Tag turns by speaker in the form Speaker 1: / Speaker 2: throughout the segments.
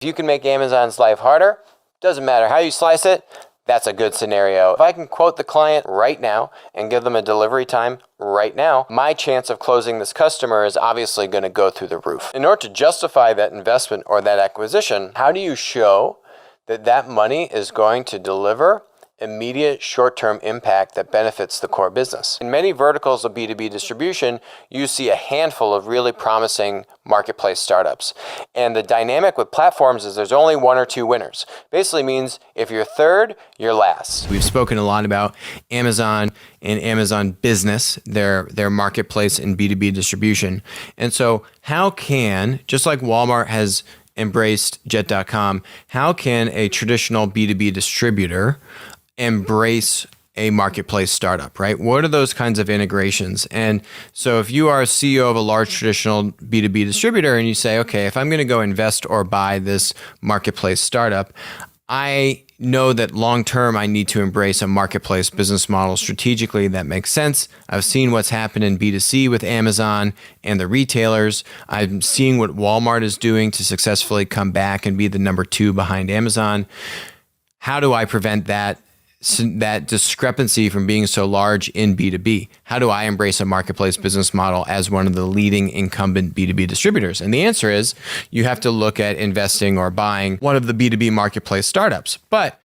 Speaker 1: If you can make Amazon's life harder, doesn't matter how you slice it, that's a good scenario. If I can quote the client right now and give them a delivery time right now, my chance of closing this customer is obviously going to go through the roof. In order to justify that investment or that acquisition, how do you show that that money is going to deliver immediate short-term impact that benefits the core business? In many verticals of B2B distribution, you see a handful of really promising marketplace startups. And the dynamic with platforms is there's only one or two winners. Basically means if you're third, you're last. We've spoken a lot about Amazon and Amazon Business, their marketplace and B2B distribution. And so how can, just like Walmart has embraced Jet.com, how can a traditional B2B distributor embrace a marketplace startup, right? What are those kinds of integrations? And so if you are a CEO of a large traditional B2B distributor and you say, okay, if I'm going to go invest or buy this marketplace startup, I know that long-term I need to embrace a marketplace business model strategically that makes sense. I've seen what's happened in B2C with Amazon and the retailers. I'm seeing what Walmart is doing to successfully come back and be the number 2 behind Amazon. How do I prevent that discrepancy from being so large in B2B? How do I embrace a marketplace business model as one of the leading incumbent B2B distributors? And the answer is you have to look at investing or buying one of the B2B marketplace startups. But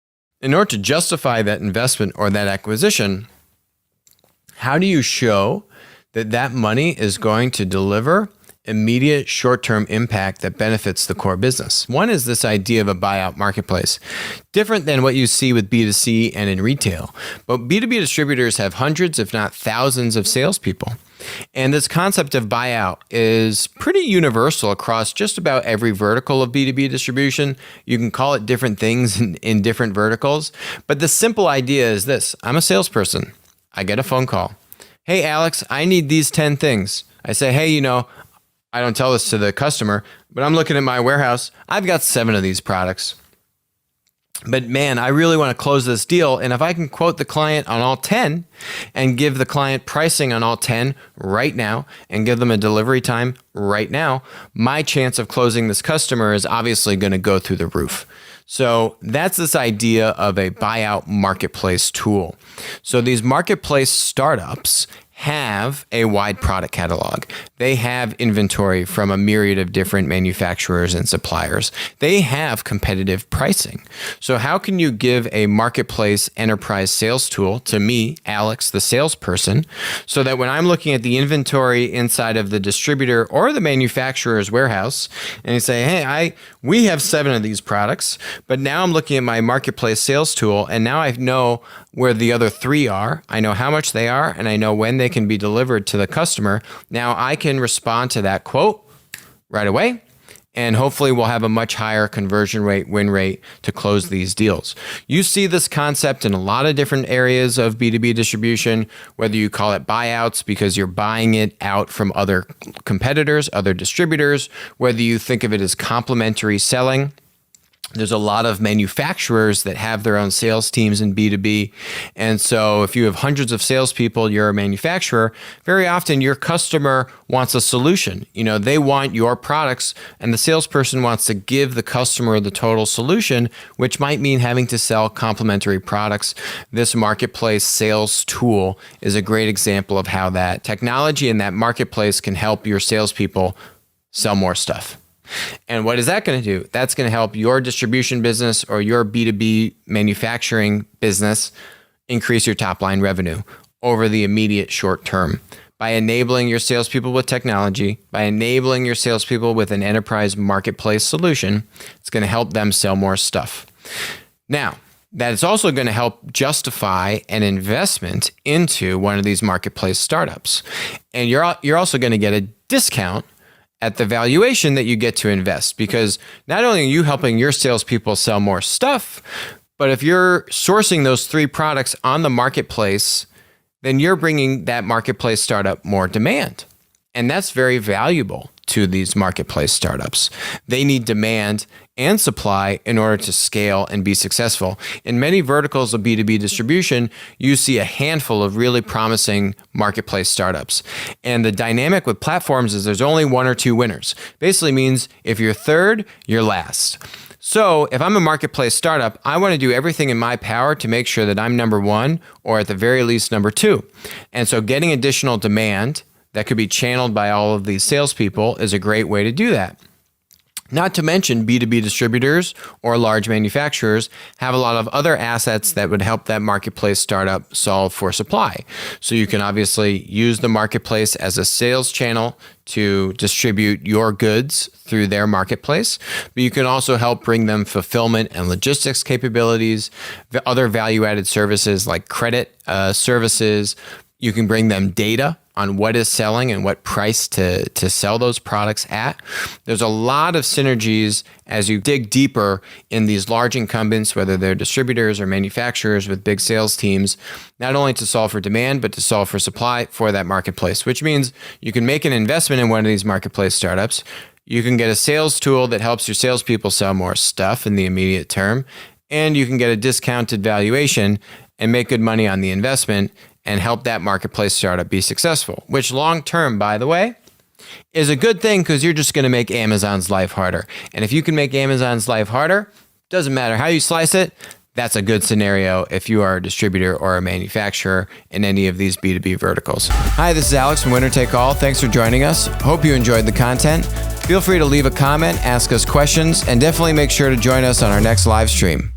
Speaker 1: in order to justify that investment or that acquisition, how do you show that that money is going to deliver immediate short-term impact that benefits the core business? One is this idea of a buyout marketplace, different than what you see with B2C and in retail. But B2B distributors have hundreds, if not thousands, of salespeople. And this concept of buyout is pretty universal across just about every vertical of B2B distribution. You can call it different things in different verticals. But the simple idea is this: I'm a salesperson. I get a phone call. Hey, Alex, I need these 10 things. I say, hey, I don't tell this to the customer, but I'm looking at my warehouse. I've got 7 of these products. But man, I really want to close this deal. And if I can quote the client on all 10 and give the client pricing on all 10 right now and give them a delivery time right now, my chance of closing this customer is obviously going to go through the roof. So that's this idea of a buyout marketplace tool. So these marketplace startups have a wide product catalog. They have inventory from a myriad of different manufacturers and suppliers. They have competitive pricing. So how can you give a marketplace enterprise sales tool to me, Alex, the salesperson, so that when I'm looking at the inventory inside of the distributor or the manufacturer's warehouse, and you say, hey, we have 7 of these products, but now I'm looking at my marketplace sales tool, and now I know where the other 3 are. I know how much they are, and I know when they can be delivered to the customer. Now I can respond to that quote right away, and hopefully we'll have a much higher conversion rate, win rate to close these deals. You see this concept in a lot of different areas of B2B distribution, whether you call it buyouts because you're buying it out from other competitors, other distributors, whether you think of it as complementary selling. There's a lot of manufacturers that have their own sales teams in B2B. And so if you have hundreds of salespeople, you're a manufacturer, very often your customer wants a solution. They want your products, and the salesperson wants to give the customer the total solution, which might mean having to sell complementary products. This marketplace sales tool is a great example of how that technology and that marketplace can help your salespeople sell more stuff. And what is that going to do? That's going to help your distribution business or your B2B manufacturing business increase your top line revenue over the immediate short term by enabling your salespeople with technology, by enabling your salespeople with an enterprise marketplace solution. It's going to help them sell more stuff. Now, that is also going to help justify an investment into one of these marketplace startups. And you're also going to get a discount at the valuation that you get to invest, because not only are you helping your salespeople sell more stuff, but if you're sourcing those 3 products on the marketplace, then you're bringing that marketplace startup more demand. And that's very valuable to these marketplace startups. They need demand, and supply in order to scale and be successful. In many verticals of B2B distribution, you see a handful of really promising marketplace startups. And the dynamic with platforms is there's only one or two winners. Basically means if you're third, you're last. So if I'm a marketplace startup, I want to do everything in my power to make sure that I'm number one, or at the very least number two. And so getting additional demand that could be channeled by all of these salespeople is a great way to do that. Not to mention B2B distributors or large manufacturers have a lot of other assets that would help that marketplace startup solve for supply. So you can obviously use the marketplace as a sales channel to distribute your goods through their marketplace, but you can also help bring them fulfillment and logistics capabilities, other value-added services like credit services. You can bring them data on what is selling and what price to sell those products at. There's a lot of synergies as you dig deeper in these large incumbents, whether they're distributors or manufacturers with big sales teams, not only to solve for demand, but to solve for supply for that marketplace, which means you can make an investment in one of these marketplace startups. You can get a sales tool that helps your salespeople sell more stuff in the immediate term, and you can get a discounted valuation and make good money on the investment and help that marketplace startup be successful, which long term, by the way, is a good thing because you're just going to make Amazon's life harder. And if you can make Amazon's life harder, doesn't matter how you slice it, that's a good scenario if you are a distributor or a manufacturer in any of these B2B verticals. Hi, this is Alex from Winner Take All. Thanks for joining us. Hope you enjoyed the content. Feel free to leave a comment, ask us questions, and definitely make sure to join us on our next live stream.